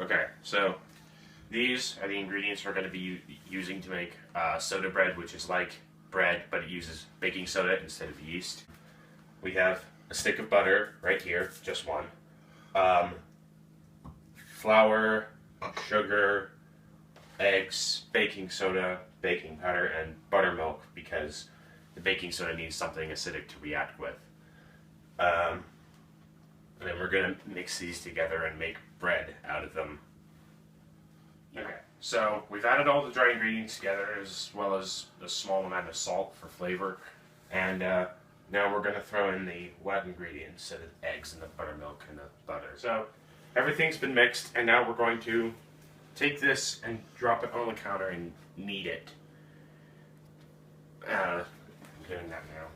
Okay, so these are the ingredients we're going to be using to make soda bread, which is like bread, but it uses baking soda instead of yeast. We have a stick of butter right here, just one. Flour, sugar, eggs, baking soda, baking powder, and buttermilk because the baking soda needs something acidic to react with. And then we're going to mix these together and make bread out of them. Okay, so we've added all the dry ingredients together as well as a small amount of salt for flavor. And now we're going to throw in the wet ingredients, so the eggs and the buttermilk and the butter. So everything's been mixed, and now we're going to take this and drop it on the counter and knead it. I'm doing that now.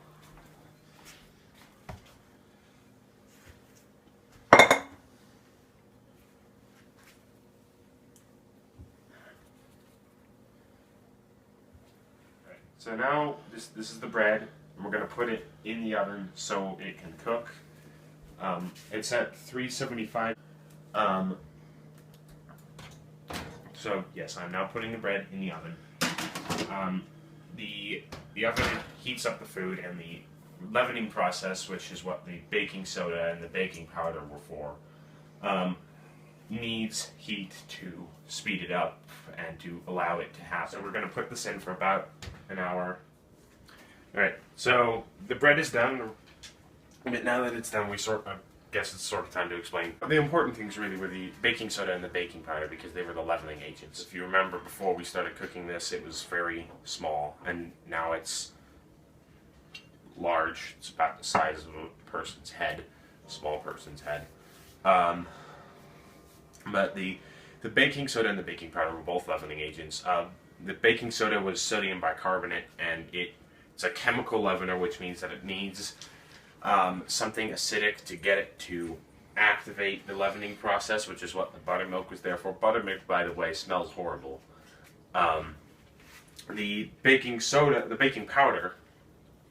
So now this is the bread, and we're going to put it in the oven so it can cook. It's at 375. So yes, I'm now putting the bread in the oven. The oven heats up the food, and the leavening process, which is what the baking soda and the baking powder were for, needs heat to speed it up and to allow it to happen. So we're going to put this in for about an hour. Alright, so the bread is done, but now that it's done, I guess it's sort of time to explain. The important things really were the baking soda and the baking powder because they were the leavening agents. If you remember before we started cooking this, it was very small, and now it's large. It's about the size of a person's head, a small person's head. But the baking soda and the baking powder were both leavening agents. The baking soda was sodium bicarbonate, and it's a chemical leavener, which means that it needs something acidic to get it to activate the leavening process, which is what the buttermilk was there for. Buttermilk, by the way, smells horrible. The baking soda, the baking powder,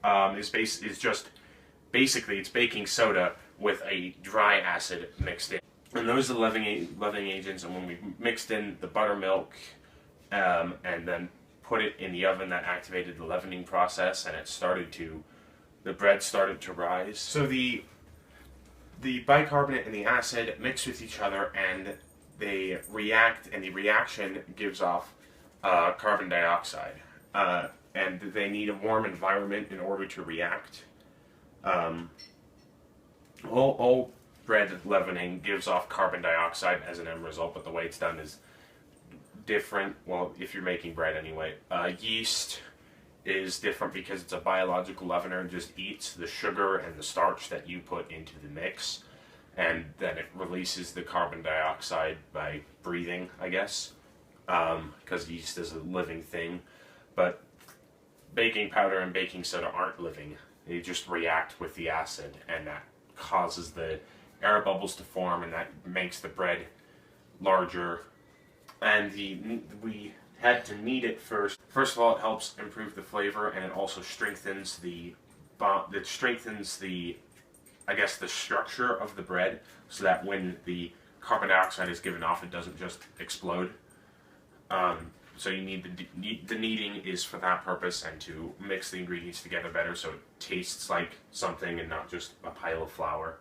is just basically it's baking soda with a dry acid mixed in. And those are the leavening agents, and when we mixed in the buttermilk and then put it in the oven, that activated the leavening process, and the bread started to rise. So the bicarbonate and the acid mix with each other, and they react, and the reaction gives off carbon dioxide. And they need a warm environment in order to react. All bread leavening gives off carbon dioxide as an end result, but the way it's done is different. Well, if you're making bread anyway. Yeast is different because it's a biological leavener and just eats the sugar and the starch that you put into the mix, and then it releases the carbon dioxide by breathing, I guess, because yeast is a living thing. But baking powder and baking soda aren't living. They just react with the acid, and that causes the air bubbles to form, and that makes the bread larger. And we had to knead it first. First of all, it helps improve the flavor, and it also strengthens the I guess the structure of the bread, so that when the carbon dioxide is given off, it doesn't just explode. So you need the kneading is for that purpose, and to mix the ingredients together better so it tastes like something and not just a pile of flour.